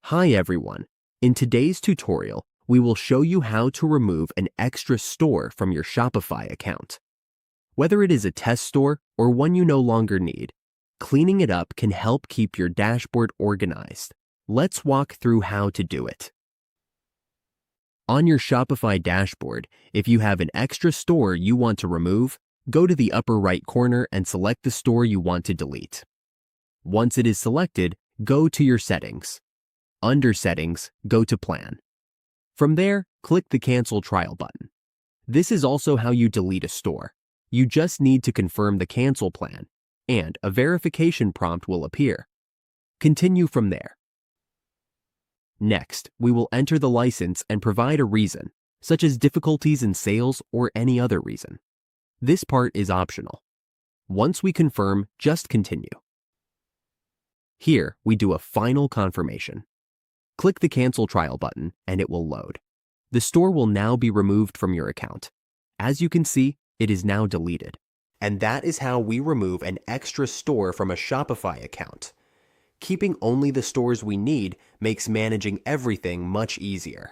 Hi everyone. In today's tutorial, we will show you how to remove an extra store from your Shopify account. Whether it is a test store or one you no longer need, cleaning it up can help keep your dashboard organized. Let's walk through how to do it. On your Shopify dashboard, if you have an extra store you want to remove, go to the upper right corner and select the store you want to delete. Once it is selected, go to your settings. Under Settings, go to Plan. From there, click the Cancel Trial button. This is also how you delete a store. You just need to confirm the cancel plan, and a verification prompt will appear. Continue from there. Next, we will enter the license and provide a reason, such as difficulties in sales or any other reason. This part is optional. Once we confirm, just continue. Here, we do a final confirmation. Click the Cancel Trial button and it will load. The store will now be removed from your account. As you can see, it is now deleted. And that is how we remove an extra store from a Shopify account. Keeping only the stores we need makes managing everything much easier.